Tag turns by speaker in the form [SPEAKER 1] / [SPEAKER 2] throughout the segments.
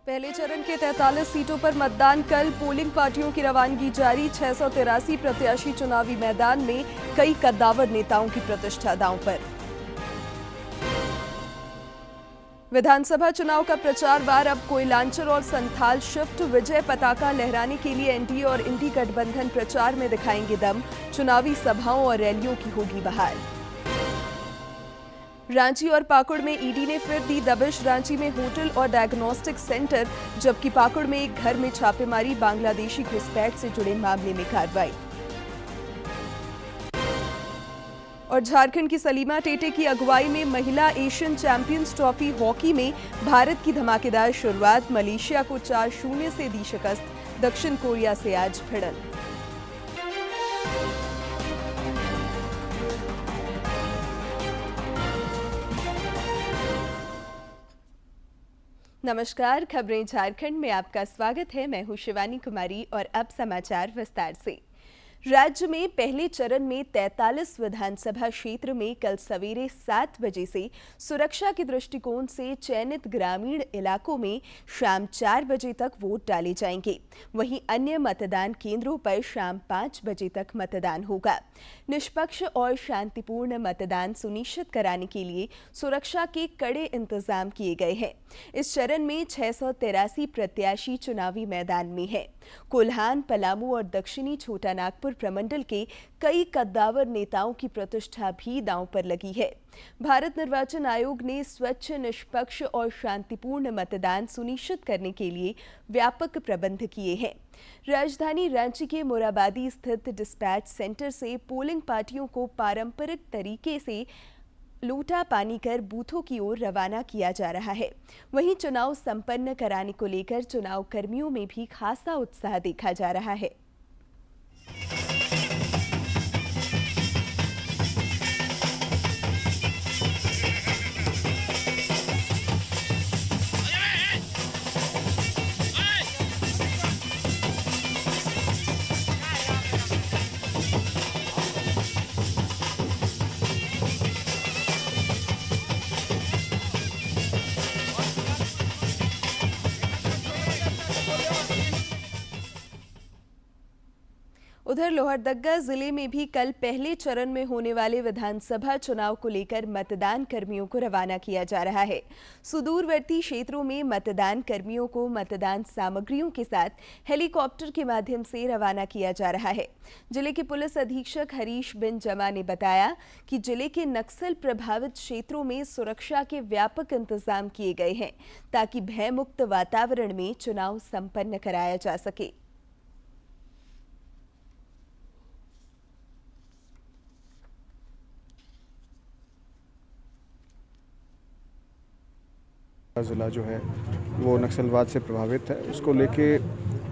[SPEAKER 1] पहले चरण के 43 सीटों पर मतदान कल। पोलिंग पार्टियों की रवानगी जारी। 683 प्रत्याशी चुनावी मैदान में। कई कद्दावर नेताओं की प्रतिष्ठा दांव पर। विधानसभा चुनाव का प्रचार वार अब कोयलांचल और संथाल शिफ्ट। विजय पताका लहराने के लिए एनडीए और इंडी गठबंधन प्रचार में दिखाएंगे दम। चुनावी सभाओं और रैलियों की होगी बहार। रांची और पाकुड़ में ईडी ने फिर दी दबिश। रांची में होटल और डायग्नोस्टिक सेंटर, जबकि पाकुड़ में एक घर में छापेमारी। बांग्लादेशी घुसपैठ से जुड़े मामले में कार्रवाई। और झारखंड की सलीमा टेटे की अगुवाई में महिला एशियन चैंपियंस ट्रॉफी हॉकी में भारत की धमाकेदार शुरुआत। मलेशिया को 4-0 से दी शिकस्त। दक्षिण कोरिया से आज भिड़ंत। नमस्कार, खबरें झारखंड में आपका स्वागत है। मैं हूं शिवानी कुमारी और अब समाचार विस्तार से। राज्य में पहले चरण में 43 विधानसभा क्षेत्र में कल सवेरे 7 बजे से सुरक्षा के दृष्टिकोण से चयनित ग्रामीण इलाकों में शाम 4 बजे तक वोट डाले जाएंगे। वहीं अन्य मतदान केंद्रों पर शाम 5 बजे तक मतदान होगा। निष्पक्ष और शांतिपूर्ण मतदान सुनिश्चित कराने के लिए सुरक्षा के कड़े इंतजाम किए गए हैं। इस चरण में 683 प्रत्याशी चुनावी मैदान में हैं। कोल्हान, पलामू और दक्षिणी छोटा नागपुर प्रमंडल के कई कद्दावर नेताओं की प्रतिष्ठा भी दांव पर लगी है। भारत निर्वाचन आयोग ने स्वच्छ, निष्पक्ष और शांतिपूर्ण मतदान सुनिश्चित करने के लिए व्यापक प्रबंध किए हैं। राजधानी रांची के मोराबादी स्थित डिस्पैच सेंटर से पोलिंग पार्टियों को पारंपरिक तरीके से लूटा पानी कर बूथों की ओर रवाना किया जा रहा है। वहीं चुनाव संपन्न कराने को लेकर चुनाव कर्मियों में भी खासा उत्साह देखा जा रहा है। उधर लोहरदगा जिले में भी कल पहले चरण में होने वाले विधानसभा चुनाव को लेकर मतदान कर्मियों को रवाना किया जा रहा है। सुदूरवर्ती क्षेत्रों में मतदान कर्मियों को मतदान सामग्रियों के साथ हेलीकॉप्टर के माध्यम से रवाना किया जा रहा है। जिले के पुलिस अधीक्षक हरीश बिन जमा ने बताया कि जिले के नक्सल प्रभावित क्षेत्रों में सुरक्षा के व्यापक इंतजाम किए गए हैं ताकि भयमुक्त वातावरण में चुनाव संपन्न कराया जा सके।
[SPEAKER 2] ज़िला जो है वो नक्सलवाद से प्रभावित है। उसको लेके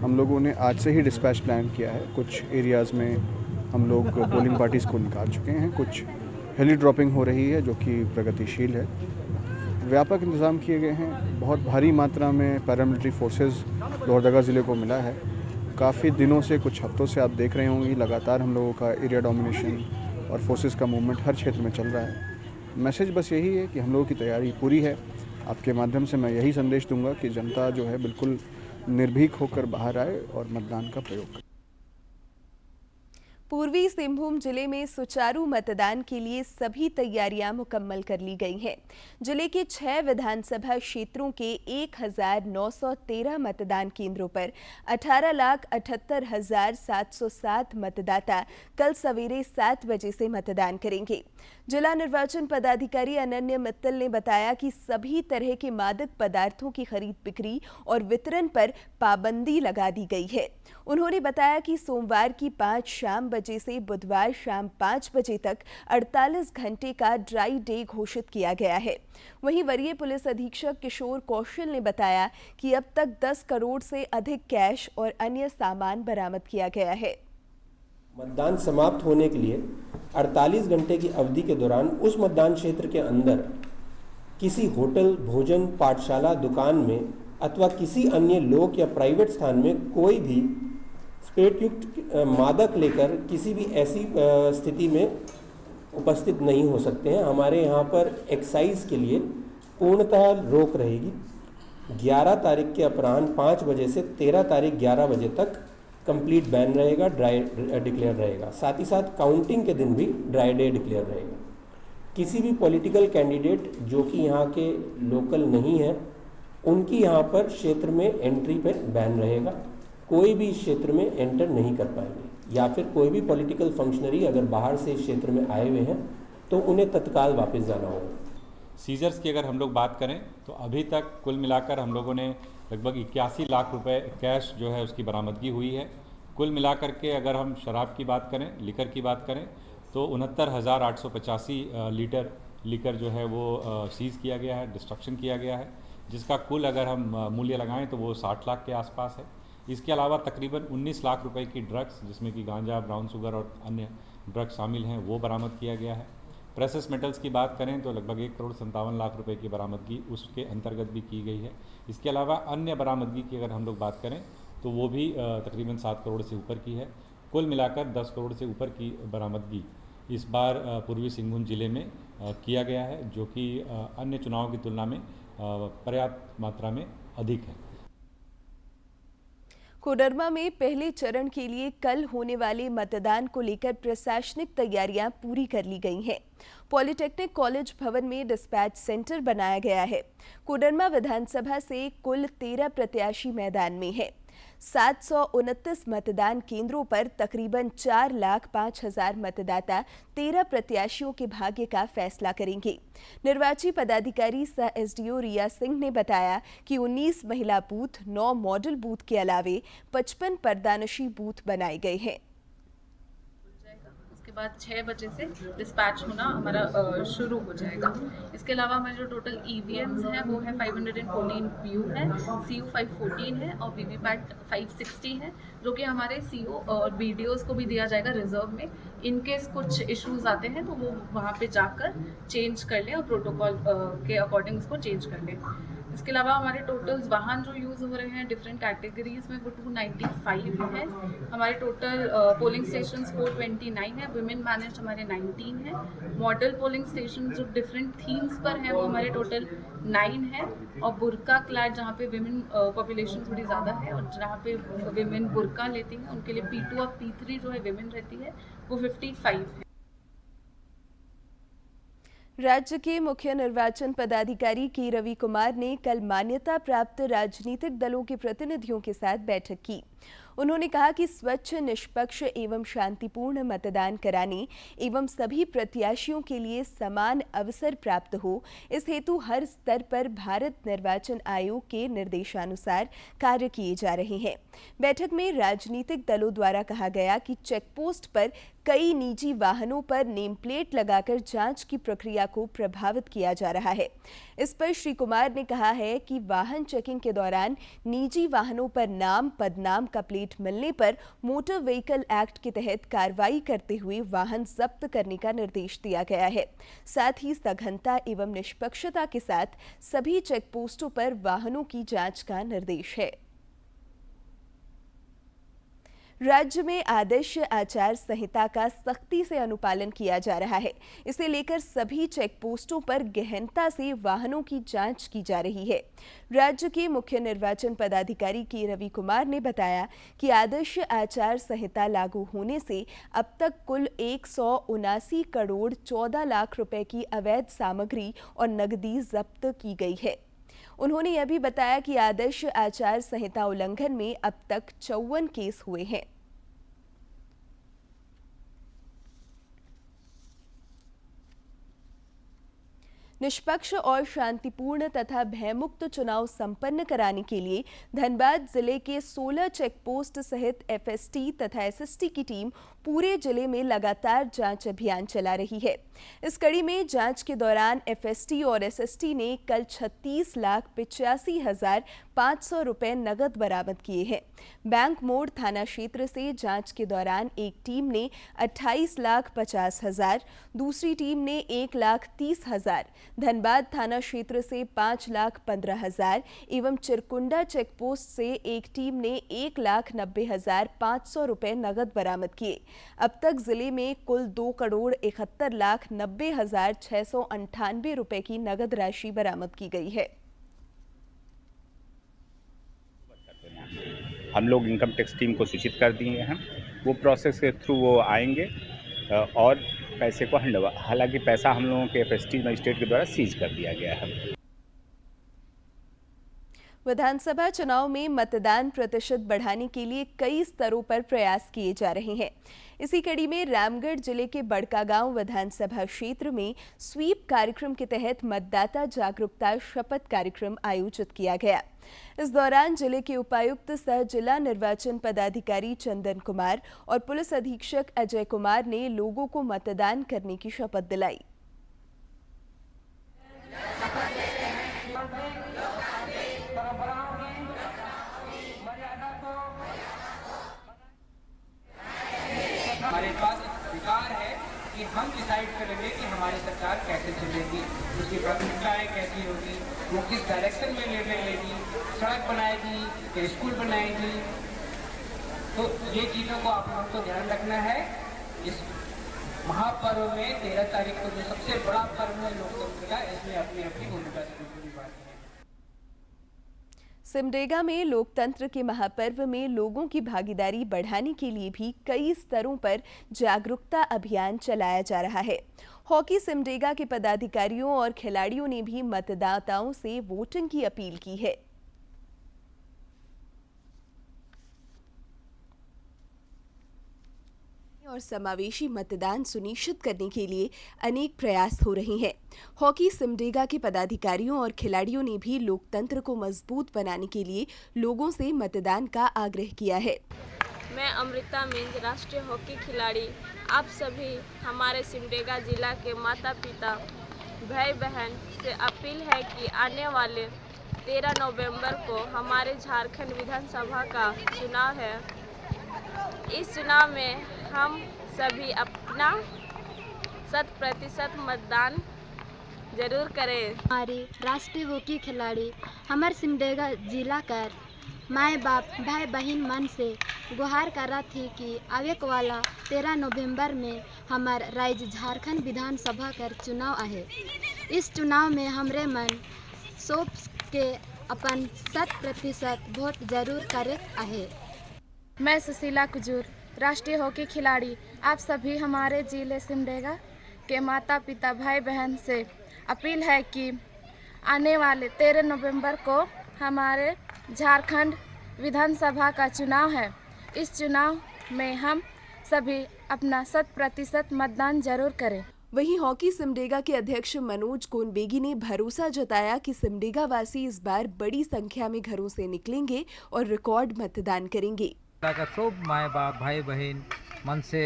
[SPEAKER 2] हम लोगों ने आज से ही डिस्पैच प्लान किया है। कुछ एरियाज़ में हम लोग पोलिंग पार्टीज़ को निकाल चुके हैं। कुछ हेली ड्रॉपिंग हो रही है जो कि प्रगतिशील है। व्यापक इंतज़ाम किए गए हैं। बहुत भारी मात्रा में पैरामिलिट्री फोर्सेस लोहरदगा ज़िले को मिला है। काफ़ी दिनों से, कुछ हफ्तों से आप देख रहे होंगे, लगातार हम लोगों का एरिया डोमिनेशन और फोर्सेस का मूवमेंट हर क्षेत्र में चल रहा है। मैसेज बस यही है कि हम लोगों की तैयारी पूरी है। आपके माध्यम से मैं यही संदेश दूंगा कि जनता जो है बिल्कुल निर्भीक होकर बाहर आए और मतदान का प्रयोग करे।
[SPEAKER 1] पूर्वी सिंहभूम जिले में सुचारू मतदान के लिए सभी तैयारियां मुकम्मल कर ली गई हैं। जिले के 6 विधानसभा क्षेत्रों के 1913 मतदान केंद्रों पर 18,78,707 मतदाता कल सवेरे 7 बजे से मतदान करेंगे। जिला निर्वाचन पदाधिकारी अनन्य मित्तल ने बताया कि सभी तरह के मादक पदार्थों की खरीद बिक्री और वितरण पर पाबंदी लगा दी गई है। उन्होंने बताया कि सोमवार की 5 शाम बजे से बुधवार शाम 5 बजे तक 48 घंटे का ड्राई डे घोषित किया गया है। वहीं वरीय पुलिस अधीक्षक किशोर कौशल ने बताया कि अब तक 10 करोड़ से अधिक कैश और अन्य सामान बरामद किया गया है।
[SPEAKER 3] मतदान समाप्त होने के लिए 48 घंटे की अवधि के दौरान उस मतदान क्षेत्र के अंदर किसी होटल, भोजन, पाठशाला, दुकान में अथवा किसी अन्य लोक या प्राइवेट स्थान में कोई भी स्पिरिट युक्त मादक लेकर किसी भी ऐसी स्थिति में उपस्थित नहीं हो सकते हैं। हमारे यहाँ पर एक्साइज के लिए पूर्णतः रोक रहेगी। 11 तारीख के अपराह्न 5 बजे से 13 तारीख 11 बजे तक कंप्लीट बैन रहेगा, ड्राई डिक्लेयर रहेगा। साथ ही साथ काउंटिंग के दिन भी ड्राई डे डिक्लेयर रहेगा। किसी भी पॉलिटिकल कैंडिडेट जो कि यहाँ के लोकल नहीं है, उनकी यहाँ पर क्षेत्र में एंट्री पे बैन रहेगा। कोई भी इस क्षेत्र में एंटर नहीं कर पाएंगे, या फिर कोई भी पॉलिटिकल फंक्शनरी अगर बाहर से इस क्षेत्र में आए हुए हैं तो उन्हें तत्काल वापस जाना होगा।
[SPEAKER 4] सीजर्स की अगर हम लोग बात करें तो अभी तक कुल मिलाकर हम लोगों ने लगभग 81 लाख रुपए कैश जो है उसकी बरामदगी हुई है। कुल मिलाकर के अगर हम शराब की बात करें, लिकर की बात करें तो 69,885 लीटर लिकर जो है वो सीज़ किया गया है, डिस्ट्रक्शन किया गया है, जिसका कुल अगर हम मूल्य लगाएं तो वो 60 लाख के आसपास है। इसके अलावा तकरीबन 19 लाख रुपए की ड्रग्स, जिसमें कि गांजा, ब्राउन शुगर और अन्य ड्रग्स शामिल हैं, वो बरामद किया गया है। प्रेसियस मेटल्स की बात करें तो लगभग 1,57,00,000 रुपए की बरामदगी उसके अंतर्गत भी की गई है। इसके अलावा अन्य बरामदगी की अगर हम लोग बात करें तो वो भी तकरीबन 7 करोड़ से ऊपर की है। कुल मिलाकर 10 करोड़ से ऊपर की बरामदगी इस बार पूर्वी सिंहभूम जिले में किया गया है, जो कि अन्य चुनावों की तुलना में पर्याप्त मात्रा में अधिक है।
[SPEAKER 1] कोडरमा में पहले चरण के लिए कल होने वाले मतदान को लेकर प्रशासनिक तैयारियां पूरी कर ली गई हैं। पॉलिटेक्निक कॉलेज भवन में डिस्पैच सेंटर बनाया गया है। कोडरमा विधानसभा से कुल 13 प्रत्याशी मैदान में हैं। 729 मतदान केंद्रों पर तकरीबन 4,05,000 मतदाता 13 प्रत्याशियों के भाग्य का फैसला करेंगे। निर्वाची पदाधिकारी सह एसडीओ रिया सिंह ने बताया कि 19 महिला बूथ, 9 मॉडल बूथ के अलावे 55 पर्दानशी बूथ बनाए गए हैं।
[SPEAKER 5] उसके बाद 6 बजे से डिस्पैच होना हमारा शुरू हो जाएगा। इसके अलावा हमारे जो टोटल ईवीएम्स हैं वो है 514 व्यू है, सीयू 514 है और वीवीपैट 560 है, जो कि हमारे सीओ और वीडियोस को भी दिया जाएगा रिजर्व में। इनकेस कुछ इश्यूज आते हैं तो वो वहाँ पे जाकर चेंज कर लें और प्रोटोकॉल के अकॉर्डिंग उसको चेंज कर लें। इसके अलावा हमारे टोटल्स वाहन जो यूज़ हो रहे हैं डिफरेंट कैटेगरीज में वो 295 है। हमारे टोटल पोलिंग स्टेशन 429 है, वुमेन मैनेज हमारे 19 है। मॉडल पोलिंग स्टेशन जो डिफरेंट थीम्स पर हैं वो हमारे टोटल 9 है। और बुर्का क्लैड जहाँ पे विमेन पॉपुलेशन थोड़ी ज़्यादा है और जहाँ पे विमेन बुर्का लेती हैं उनके लिए P2 और P3 जो है विमेन रहती है वो 55 है।
[SPEAKER 1] राज्य के मुख्य निर्वाचन पदाधिकारी के रवि कुमार ने कल मान्यता प्राप्त राजनीतिक दलों के प्रतिनिधियों के साथ बैठक की। उन्होंने कहा कि स्वच्छ, निष्पक्ष एवं शांतिपूर्ण मतदान कराने एवं सभी प्रत्याशियों के लिए समान अवसर प्राप्त हो, इस हेतु हर स्तर पर भारत निर्वाचन आयोग के निर्देशानुसार कार्य किए जा रहे हैं। बैठक में राजनीतिक दलों द्वारा कहा गया कि चेकपोस्ट पर कई निजी वाहनों पर नेम प्लेट लगाकर जांच की प्रक्रिया को प्रभावित किया जा रहा है। इस पर श्री कुमार ने कहा है कि वाहन चेकिंग के दौरान निजी वाहनों पर नाम, पदनाम का प्लेट मिलने पर मोटर व्हीकल एक्ट के तहत कार्रवाई करते हुए वाहन जब्त करने का निर्देश दिया गया है। साथ ही सघनता एवं निष्पक्षता के साथ सभी चेकपोस्टों पर वाहनों की जांच का निर्देश है। राज्य में आदर्श आचार संहिता का सख्ती से अनुपालन किया जा रहा है। इसे लेकर सभी चेक पोस्टों पर गहनता से वाहनों की जांच की जा रही है। राज्य के मुख्य निर्वाचन पदाधिकारी के रवि कुमार ने बताया कि आदर्श आचार संहिता लागू होने से अब तक कुल 179 करोड़ 14 लाख रुपए की अवैध सामग्री और नकदी जब्त की गई है। उन्होंने यह भी बताया कि आदर्श आचार संहिता उल्लंघन में अब तक 54 केस हुए हैं। निष्पक्ष और शांतिपूर्ण तथा भयमुक्त चुनाव संपन्न कराने के लिए धनबाद जिले के 16 चेकपोस्ट सहित एफएसटी तथा एसएसटी की टीम पूरे जिले में लगातार जांच अभियान चला रही है। इस कड़ी में जांच के दौरान एफएसटी और एसएसटी ने कल 36,85,500 रुपए नगद बरामद किए हैं। बैंक मोड़ थाना क्षेत्र से जांच के दौरान एक टीम ने 28,50,000, दूसरी टीम ने 1,30,000, धनबाद थाना क्षेत्र से 5,15,000 एवं चिरकुंडा चेकपोस्ट से एक टीम ने 1,90,500 रुपए नगद बरामद किए। अब तक जिले में कुल 2,71,90,698 रुपए की नगद राशि बरामद की गई है।
[SPEAKER 6] हम लोग इनकम टैक्स टीम को सूचित कर दिए हैं, वो प्रोसेस के थ्रू वो आएंगे और पैसे को हैंड ओवर, हालांकि पैसा हम लोगों के एफएसटी मजिस्ट्रेट के द्वारा सीज कर दिया गया है।
[SPEAKER 1] विधानसभा चुनाव में मतदान प्रतिशत बढ़ाने के लिए कई स्तरों पर प्रयास किए जा रहे हैं। इसी कड़ी में रामगढ़ जिले के बड़कागांव विधानसभा क्षेत्र में स्वीप कार्यक्रम के तहत मतदाता जागरूकता शपथ कार्यक्रम आयोजित किया गया। इस दौरान जिले के उपायुक्त सह जिला निर्वाचन पदाधिकारी चंदन कुमार और पुलिस अधीक्षक अजय कुमार ने लोगों को मतदान करने की शपथ दिलाई।
[SPEAKER 7] हमारे पास अधिकार है कि हम डिसाइड करेंगे कि हमारी सरकार कैसे चलेगी, उसकी प्राथमिकताएं कैसी होगी, वो किस डायरेक्शन में निर्णय लेगी, सड़क बनाएगी या स्कूल बनाएगी। तो ये चीज़ों को आप लोगों को ध्यान रखना है। इस महापर्व में 13 तारीख को जो सबसे बड़ा पर्व है लोकतंत्र का, इसमें अपनी अपनी भूमिका जरूर निभानी है।
[SPEAKER 1] सिमडेगा में लोकतंत्र के महापर्व में लोगों की भागीदारी बढ़ाने के लिए भी कई स्तरों पर जागरूकता अभियान चलाया जा रहा है। हॉकी सिमडेगा के पदाधिकारियों और खिलाड़ियों ने भी मतदाताओं से वोटिंग की अपील की है। और समावेशी मतदान सुनिश्चित करने के लिए अनेक प्रयास हो रहे हैं। हॉकी सिमडेगा के पदाधिकारियों और खिलाड़ियों ने भी लोकतंत्र को मजबूत बनाने के लिए लोगों से मतदान का आग्रह किया है।
[SPEAKER 8] मैं अमृता मिंज, राष्ट्रीय हॉकी खिलाड़ी, आप सभी हमारे सिमडेगा जिला के माता पिता भाई बहन से अपील है कि आने वाले 13 नवंबर को हमारे झारखंड विधानसभा का चुनाव है। इस चुनाव में हम सभी अपना 100% मतदान जरूर करें।
[SPEAKER 9] हमारी राष्ट्रीय हॉकी खिलाड़ी हमारे सिमडेगा जिला कर माए बाप भाई बहन मन से गुहार कर रहा थी कि आवे वाला 13 नवंबर में हमारे राज्य झारखंड विधानसभा का चुनाव आहे। इस चुनाव में हमरे मन सौंप के अपन 100% वोट जरूर करे आहे।
[SPEAKER 10] मैं सुशीला कुजूर, राष्ट्रीय हॉकी खिलाड़ी, आप सभी हमारे जिले सिमडेगा के माता पिता भाई बहन से अपील है कि आने वाले 13 नवंबर को हमारे झारखंड विधानसभा का चुनाव है। इस चुनाव में हम सभी अपना 100% मतदान जरूर करें।
[SPEAKER 1] वहीं हॉकी सिमडेगा के अध्यक्ष मनोज कोनबेगी ने भरोसा जताया कि सिमडेगा वासी इस बार बड़ी संख्या में घरों से निकलेंगे और रिकॉर्ड मतदान करेंगे।
[SPEAKER 11] सब माए बाप भाई बहन मन से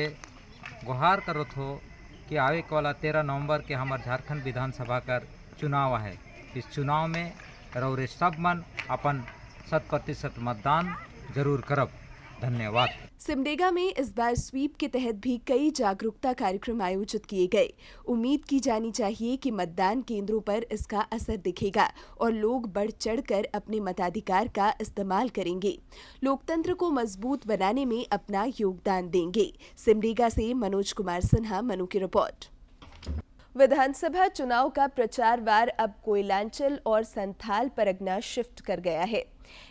[SPEAKER 11] गुहार करत हो कि आवे वाला 13 नवंबर के हमारे झारखंड विधानसभा का चुनाव है। इस चुनाव में रौरे सब मन अपन 100% मतदान जरूर करब। धन्यवाद।
[SPEAKER 1] सिमडेगा में इस बार स्वीप के तहत भी कई जागरूकता कार्यक्रम आयोजित किए गए। उम्मीद की जानी चाहिए कि मतदान केंद्रों पर इसका असर दिखेगा और लोग बढ़ चढ़कर अपने मताधिकार का इस्तेमाल करेंगे, लोकतंत्र को मजबूत बनाने में अपना योगदान देंगे। सिमडेगा से मनोज कुमार सिन्हा, मनु की रिपोर्ट। विधानसभा चुनाव का प्रचार वार अब कोयलांचल और संथाल परगना शिफ्ट कर गया है।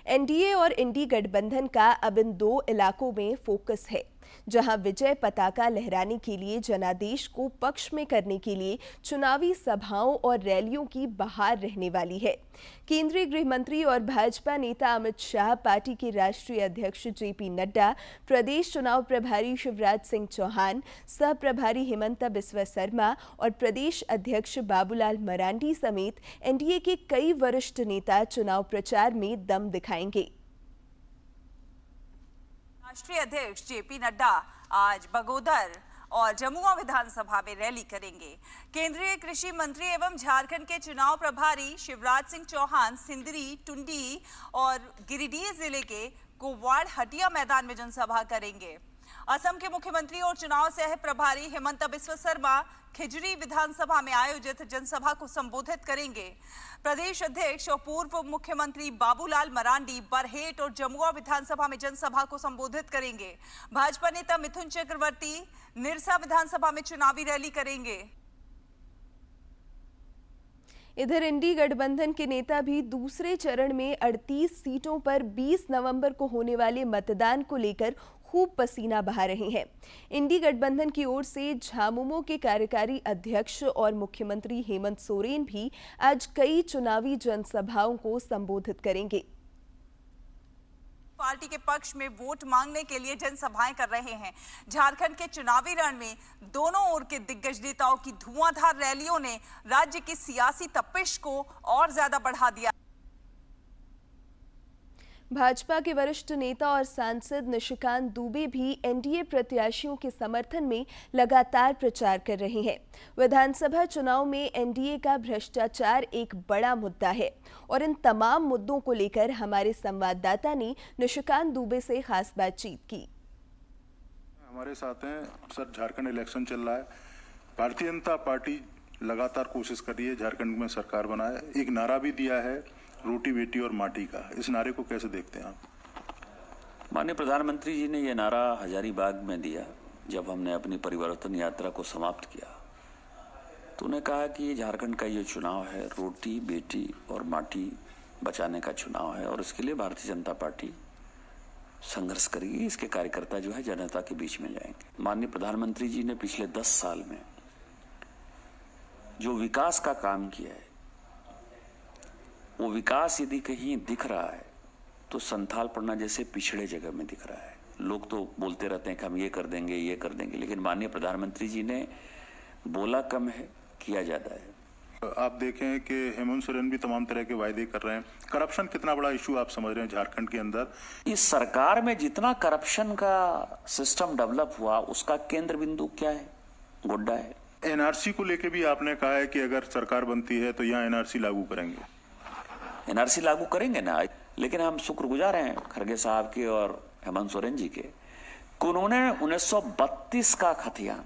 [SPEAKER 1] एनडीए और इंडी गठबंधन का अब इन दो इलाकों में फोकस है, जहां विजय पताका लहराने के लिए जनादेश को पक्ष में करने के लिए चुनावी सभाओं और रैलियों की बहार रहने वाली है। केंद्रीय गृह मंत्री और भाजपा नेता अमित शाह, पार्टी के राष्ट्रीय अध्यक्ष जेपी नड्डा, प्रदेश चुनाव प्रभारी शिवराज सिंह चौहान, सह प्रभारी हिमंता बिस्वा शर्मा और प्रदेश अध्यक्ष बाबूलाल मरांडी समेत एनडीए के कई वरिष्ठ नेता चुनाव प्रचार में दम दिखाएंगे।
[SPEAKER 12] राष्ट्रीय अध्यक्ष जेपी नड्डा आज बगोदर और जमुआ विधानसभा में रैली करेंगे। केंद्रीय कृषि मंत्री एवं झारखंड के चुनाव प्रभारी शिवराज सिंह चौहान सिंदरी, टुंडी और गिरिडीह जिले के कोवाड़ हटिया मैदान में जनसभा करेंगे। असम के मुख्यमंत्री और चुनाव सह प्रभारी हिमंता बिस्वा शर्मा खिजरी विधानसभा में आयोजित जनसभा को संबोधित करेंगे। प्रदेश अध्यक्ष और पूर्व मुख्यमंत्री बाबूलाल मरांडी बरहेट और जमुआ विधानसभा में जनसभा को संबोधित करेंगे। भाजपा नेता मिथुन चक्रवर्ती निरसा विधानसभा में चुनावी रैली करेंगे।
[SPEAKER 1] इधर इंडी गठबंधन के नेता भी दूसरे चरण में 38 सीटों पर 20 नवंबर को होने वाले मतदान को लेकर खूब पसीना बहा रहे हैं। इंडी गठबंधन की ओर से झामुमो के कार्यकारी अध्यक्ष और मुख्यमंत्री हेमंत सोरेन भी आज कई चुनावी जनसभाओं को संबोधित करेंगे।
[SPEAKER 12] पार्टी के पक्ष में वोट मांगने के लिए जनसभाएं कर रहे हैं। झारखंड के चुनावी रण में दोनों ओर के दिग्गज नेताओं की धुआंधार रैलियों ने राज्य की सियासी तपिश को और ज्यादा बढ़ा दिया।
[SPEAKER 1] भाजपा के वरिष्ठ नेता और सांसद निशिकांत दुबे भी एनडीए प्रत्याशियों के समर्थन में लगातार प्रचार कर रहे हैं। विधानसभा चुनाव में एनडीए का भ्रष्टाचार एक बड़ा मुद्दा है और इन तमाम मुद्दों को लेकर हमारे संवाददाता ने निशिकांत दुबे से खास बातचीत की।
[SPEAKER 13] हमारे साथ हैं सर, झारखंड इलेक्शन चल रहा है। भारतीय जनता पार्टी लगातार कोशिश कर रही है झारखंड में सरकार बनाए। एक नारा भी दिया है, रोटी बेटी और माटी का। इस नारे को कैसे देखते हैं आप?
[SPEAKER 14] माननीय प्रधानमंत्री जी ने ये नारा हजारीबाग में दिया जब हमने अपनी परिवर्तन यात्रा को समाप्त किया, तो उन्हें कहा कि ये झारखंड का ये चुनाव है, रोटी बेटी और माटी बचाने का चुनाव है और इसके लिए भारतीय जनता पार्टी संघर्ष करेगी। इसके कार्यकर्ता जो है जनता के बीच में जाएंगे। माननीय प्रधानमंत्री जी ने पिछले 10 साल में जो विकास का काम किया है, वो विकास यदि कहीं दिख रहा है तो संथाल पन्ना जैसे पिछड़े जगह में दिख रहा है। लोग तो बोलते रहते हैं कि हम ये कर देंगे, लेकिन माननीय प्रधानमंत्री जी ने बोला कम है, किया ज्यादा है।
[SPEAKER 13] आप देखें कि हेमंत सोरेन भी तमाम तरह के वायदे कर रहे हैं। करप्शन कितना बड़ा इशू आप समझ रहे हैं झारखंड के अंदर?
[SPEAKER 14] इस सरकार में जितना करप्शन का सिस्टम डेवलप हुआ उसका केंद्र बिंदु क्या है? गोड्डा है।
[SPEAKER 13] एनआरसी को लेकर भी आपने कहा है कि अगर सरकार बनती है तो यहाँ एनआरसी लागू करेंगे।
[SPEAKER 14] एनआरसी लागू करेंगे ना, लेकिन हम शुक्रगुजार हैं खड़गे साहब के और हेमंत सोरेन जी के कि उन्होंने 1932 का खतियान,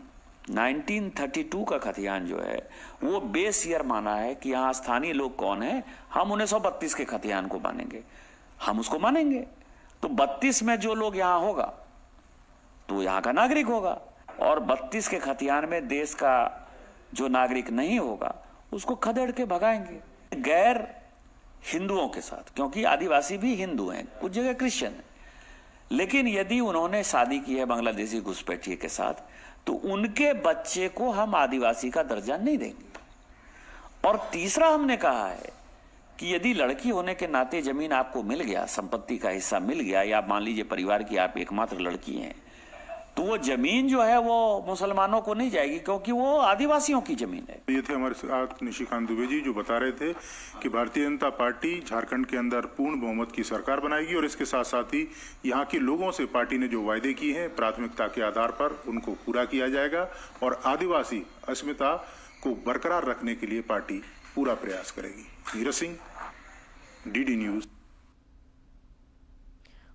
[SPEAKER 14] 1932 का खतियान जो है वो बेस ईयर माना है कि यहाँ स्थानीय लोग कौन है। हम 1932 के खतियान को मानेंगे, हम उसको मानेंगे। तो 32 में जो लोग यहाँ होगा तो यहाँ का नागरिक होगा, और 32 के खतियान में देश का जो नागरिक नहीं होगा उसको खदेड़ के भगाएंगे गैर हिंदुओं के साथ, क्योंकि आदिवासी भी हिंदू हैं, कुछ जगह क्रिश्चियन है। लेकिन यदि उन्होंने शादी की है बांग्लादेशी घुसपैठिए के साथ तो उनके बच्चे को हम आदिवासी का दर्जा नहीं देंगे। और तीसरा हमने कहा है कि यदि लड़की होने के नाते जमीन आपको मिल गया, संपत्ति का हिस्सा मिल गया, या मान लीजिए परिवार की आप एकमात्र लड़की हैं, तो वो जमीन जो है वो मुसलमानों को नहीं जाएगी, क्योंकि वो आदिवासियों की जमीन है।
[SPEAKER 13] ये थे हमारे साथ निशिकांत दुबे जी, जो बता रहे थे कि भारतीय जनता पार्टी झारखंड के अंदर पूर्ण बहुमत की सरकार बनाएगी और इसके साथ साथ ही यहाँ के लोगों से पार्टी ने जो वायदे किए हैं प्राथमिकता के आधार पर उनको पूरा किया जाएगा और आदिवासी अस्मिता को बरकरार रखने के लिए पार्टी पूरा प्रयास करेगी। Neeraj Singh, DD news.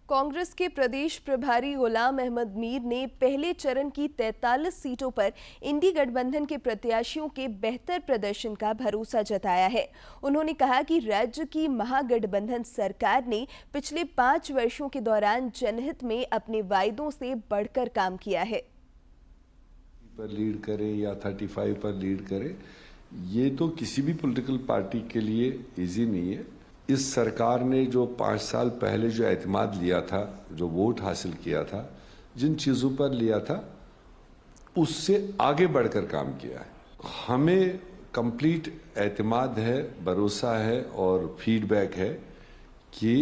[SPEAKER 1] कांग्रेस के प्रदेश प्रभारी गुलाम अहमद मीर ने पहले चरण की 43 सीटों पर इंडी गठबंधन के प्रत्याशियों के बेहतर प्रदर्शन का भरोसा जताया है। उन्होंने कहा कि राज्य की महागठबंधन सरकार ने पिछले 5 वर्षों के दौरान जनहित में अपने वायदों से बढ़कर काम किया है।
[SPEAKER 15] पर लीड करे या 35 पर लीड करे, ये तो किसी भी पॉलिटिकल पार्टी के लिए इजी नहीं है। इस सरकार ने जो 5 साल पहले जो एतमाद लिया था, जो वोट हासिल किया था, जिन चीज़ों पर लिया था उससे आगे बढ़कर काम किया है। हमें कंप्लीट एतमाद है, भरोसा है और फीडबैक है कि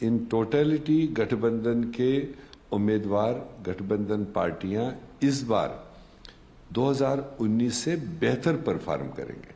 [SPEAKER 15] इन टोटलिटी गठबंधन के उम्मीदवार, गठबंधन पार्टियां इस बार 2019 से बेहतर परफॉर्म करेंगे।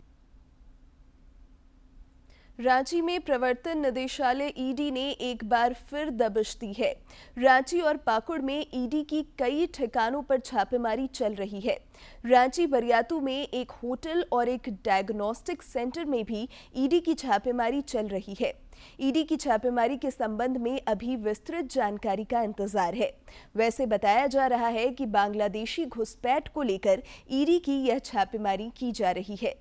[SPEAKER 1] रांची में प्रवर्तन निदेशालय ईडी ने एक बार फिर दबिश दी है। रांची और पाकुड़ में ईडी की कई ठिकानों पर छापेमारी चल रही है। रांची बरियातू में एक होटल और एक डायग्नोस्टिक सेंटर में भी ईडी की छापेमारी चल रही है। ईडी की छापेमारी के संबंध में अभी विस्तृत जानकारी का इंतजार है। वैसे बताया जा रहा है कि बांग्लादेशी घुसपैठ को लेकर ईडी की यह छापेमारी की जा रही है।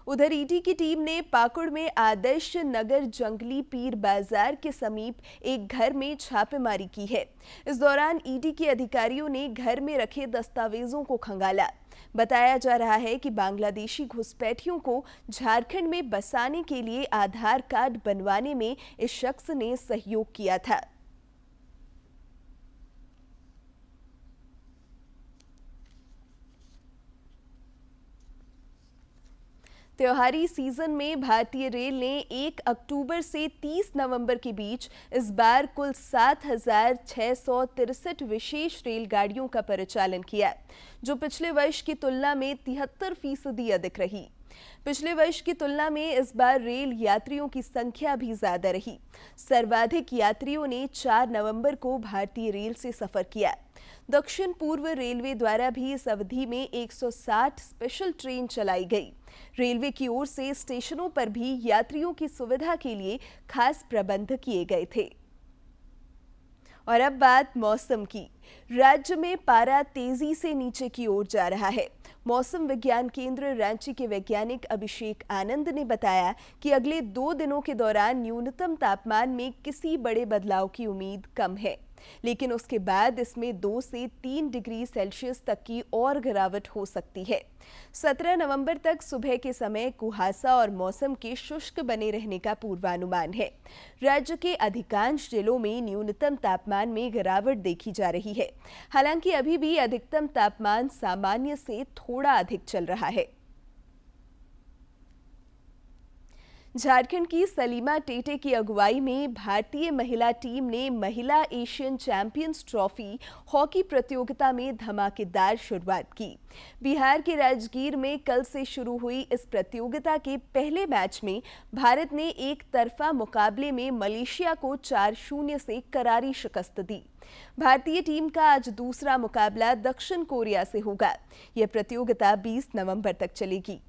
[SPEAKER 1] उधर ईडी की टीम ने पाकुड़ में आदर्श नगर जंगली पीर बाजार के समीप एक घर में छापेमारी की है। इस दौरान ईडी के अधिकारियों ने घर में रखे दस्तावेजों को खंगाला। बताया जा रहा है कि बांग्लादेशी घुसपैठियों को झारखंड में बसाने के लिए आधार कार्ड बनवाने में इस शख्स ने सहयोग किया था। त्योहारी सीजन में भारतीय रेल ने 1 अक्टूबर से 30 नवंबर के बीच इस बार कुल 7,663 विशेष रेलगाड़ियों का परिचालन किया, जो पिछले वर्ष की तुलना में 73% अधिक रही। पिछले वर्ष की तुलना में इस बार रेल यात्रियों की संख्या भी ज्यादा रही। सर्वाधिक यात्रियों ने 4 नवंबर को भारतीय रेल से सफर किया। दक्षिण पूर्व रेलवे द्वारा भी इस अवधि में 160 स्पेशल ट्रेन चलाई गई। रेलवे की ओर से स्टेशनों पर भी यात्रियों की सुविधा के लिए खास प्रबंध किए गए थे। और अब बात मौसम की। राज्य में पारा तेजी से नीचे की ओर जा रहा है। मौसम विज्ञान केंद्र रांची के वैज्ञानिक अभिषेक आनंद ने बताया कि अगले 2 दिनों के दौरान न्यूनतम तापमान में किसी बड़े बदलाव की उम्मीद कम है, लेकिन उसके बाद इसमें 2 से 3 डिग्री सेल्सियस तक की और गिरावट हो सकती है। 17 नवंबर तक सुबह के समय कुहासा और मौसम के शुष्क बने रहने का पूर्वानुमान है। राज्य के अधिकांश जिलों में न्यूनतम तापमान में गिरावट देखी जा रही है। हालांकि अभी भी अधिकतम तापमान सामान्य से थोड़ा अधिक चल रहा है। झारखंड की सलीमा टेटे की अगुवाई में भारतीय महिला टीम ने महिला एशियन चैंपियंस ट्रॉफी हॉकी प्रतियोगिता में धमाकेदार शुरुआत की। बिहार के राजगीर में कल से शुरू हुई इस प्रतियोगिता के पहले मैच में भारत ने एक तरफा मुकाबले में मलेशिया को 4-0 से करारी शिकस्त दी। भारतीय टीम का आज दूसरा मुकाबला दक्षिण कोरिया से होगा। यह प्रतियोगिता 20 नवंबर तक चलेगी।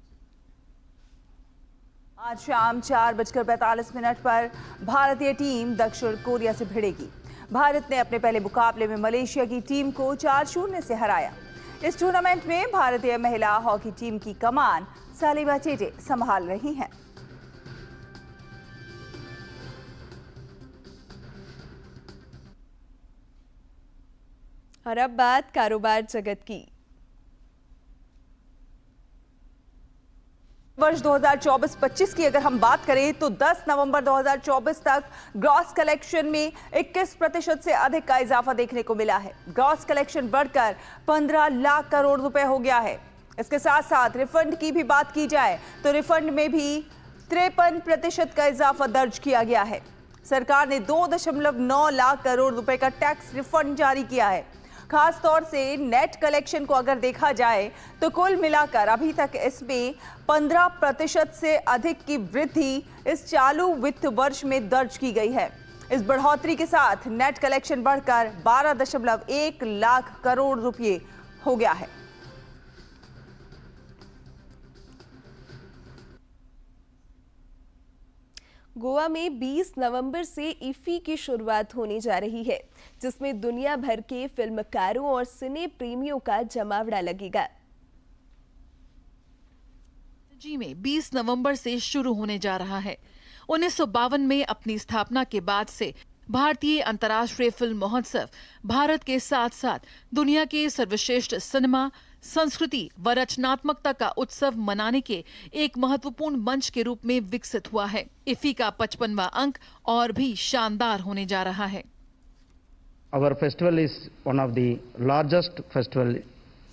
[SPEAKER 12] आज शाम 4:45 पर भारतीय टीम दक्षिण कोरिया से भिड़ेगी। भारत ने अपने पहले मुकाबले में मलेशिया की टीम को 4-0 से हराया। इस टूर्नामेंट में भारतीय महिला हॉकी टीम की कमान सलीमा टेटे संभाल रही हैं।
[SPEAKER 1] और अब बात कारोबार जगत की।
[SPEAKER 12] वर्ष 2024-25 की अगर हम बात करें तो 10 नवंबर 2024 तक ग्रॉस कलेक्शन में 21% से अधिक का इजाफा देखने को मिला है। ग्रॉस कलेक्शन बढ़कर 15 लाख करोड़ रुपए हो गया है। इसके साथ साथ रिफंड की भी बात की जाए तो रिफंड में भी 53% का इजाफा दर्ज किया गया है। सरकार ने 2.9 लाख करोड़ रुपए का टैक्स रिफंड जारी किया है। खास तौर से नेट कलेक्शन को अगर देखा जाए तो कुल मिलाकर अभी तक इसमें 15% से अधिक की वृद्धि इस चालू वित्त वर्ष में दर्ज की गई है। इस बढ़ोतरी के साथ नेट कलेक्शन बढ़कर 12.1 लाख करोड़ रुपए हो गया है।
[SPEAKER 1] गोवा में 20 नवंबर से इफ्फी की शुरुआत होने जा रही है, जिसमें दुनिया भर के फिल्मकारों और सिने प्रेमियों का जमावड़ा लगेगा।
[SPEAKER 16] जी में 20 नवंबर से शुरू होने जा रहा है। 1952 में अपनी स्थापना के बाद से भारतीय अंतर्राष्ट्रीय फिल्म महोत्सव भारत के साथ साथ दुनिया के सर्वश्रेष्ठ सिनेमा, संस्कृति व रचनात्मकता का उत्सव मनाने के एक महत्वपूर्ण मंच के रूप में विकसित हुआ है। इफ्फी का 55वां अंक और भी शानदार होने जा रहा है।
[SPEAKER 17] Our festival is one of the largest festival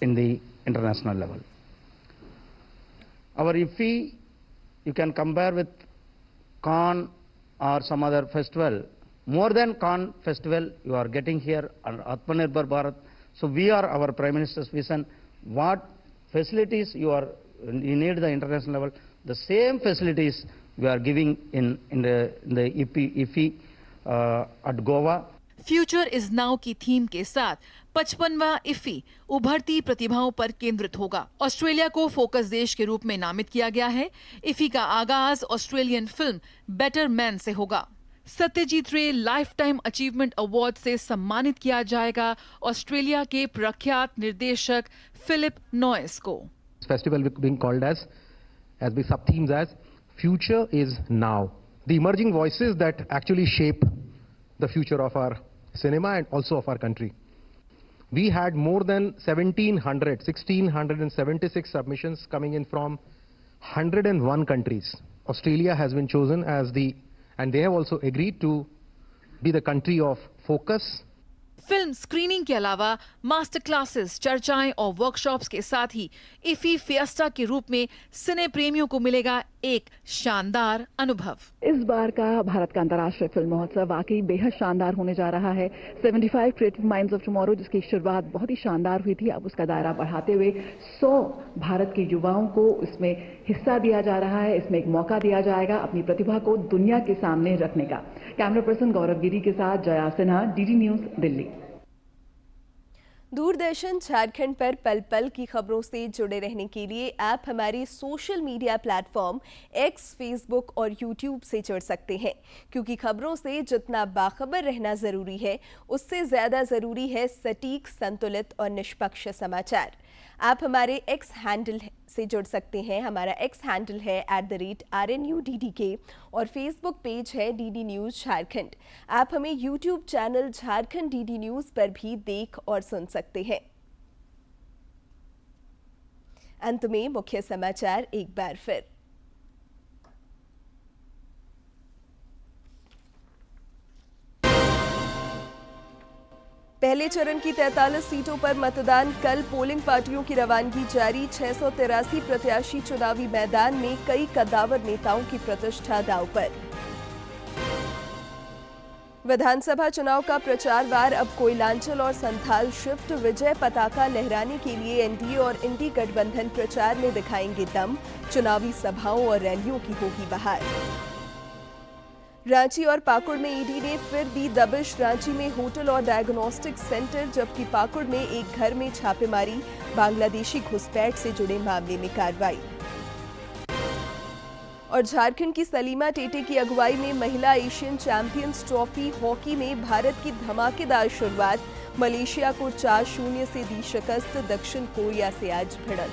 [SPEAKER 17] in the international level. Our Iffy, you can compare with Cannes or some other festival. More than Cannes festival, you are getting here on Atmanirbhar Bharat. So we are our Prime Minister's vision. What facilities you need the international level, the same facilities we are giving in the Iffy at Goa.
[SPEAKER 16] Future is now की theme के साथ 55वां IFFI उभरती प्रतिभाओं पर केंद्रित होगा। Australia को focus देश के रूप में नामित किया गया है। इफ्फी का आगाज ऑस्ट्रेलियन फिल्म बेटर मैन से होगा। सत्यजीत रे लाइफ टाइम अचीवमेंट अवार्ड से सम्मानित किया जाएगा ऑस्ट्रेलिया के प्रख्यात निर्देशक फिलिप नॉयस को।
[SPEAKER 18] Festival being called as as the sub-themes as future is now. The emerging voices that actually shape the future of our cinema and also of our country. We had more than 1,676 submissions coming in from 101 countries. Australia has been chosen as and they have also agreed to be the country of focus.
[SPEAKER 16] Film screening के अलावा master classes, चर्चाएं और workshops के साथ ही IFFI fiesta के रूप में सिने प्रेमियों को मिलेगा एक शानदार अनुभव।
[SPEAKER 19] इस बार का भारत का अंतर्राष्ट्रीय फिल्म महोत्सव वाकई बेहद शानदार होने जा रहा है। 75 क्रिएटिव माइंड्स ऑफ टुमारो, जिसकी शुरुआत बहुत ही शानदार हुई थी, अब उसका दायरा बढ़ाते हुए 100 भारत के युवाओं को इसमें हिस्सा दिया जा रहा है। इसमें एक मौका दिया जाएगा अपनी प्रतिभा को दुनिया के सामने रखने का। कैमरा पर्सन गौरव गिरी के साथ जया सिन्हा, डीडी न्यूज, दिल्ली।
[SPEAKER 1] दूरदर्शन झारखंड पर पल पल की खबरों से जुड़े रहने के लिए आप हमारे social media platform x, Facebook और यूट्यूब से जुड़ सकते हैं, क्योंकि खबरों से जितना बाखबर रहना जरूरी है, उससे ज्यादा जरूरी है सटीक, संतुलित और निष्पक्ष समाचार। आप हमारे एक्स हैंडल से जुड़ सकते हैं। हमारा एक्स हैंडल है @RNUDDK और फेसबुक पेज है DD न्यूज़ झारखंड। आप हमें YouTube channel Jharkhand DD news पर भी देख और सुन सकते हैं। अंत में मुख्य समाचार एक बार फिर। पहले चरण की 43 सीटों पर मतदान कल। पोलिंग पार्टियों की रवानगी जारी। 683 प्रत्याशी चुनावी मैदान में। कई कद्दावर नेताओं की प्रतिष्ठा दांव पर। विधानसभा चुनाव का प्रचार वार अब कोयलांचल और संथाल शिफ्ट। विजय पताका लहराने के लिए एनडीए और इंडी गठबंधन प्रचार में दिखाएंगे दम। चुनावी सभाओं और रैलियों की होगी बहार। रांची और पाकुड़ में ईडी ने फिर दी दबिश। रांची में होटल और डायग्नोस्टिक सेंटर, जबकि पाकुड़ में एक घर में छापेमारी। बांग्लादेशी घुसपैठ से जुड़े मामले में कार्रवाई। और झारखंड की सलीमा टेटे की अगुवाई में महिला एशियन चैंपियंस ट्रॉफी हॉकी में भारत की धमाकेदार शुरुआत। मलेशिया को 4-0 से दी शिकस्त। दक्षिण कोरिया से आज भिड़ंत।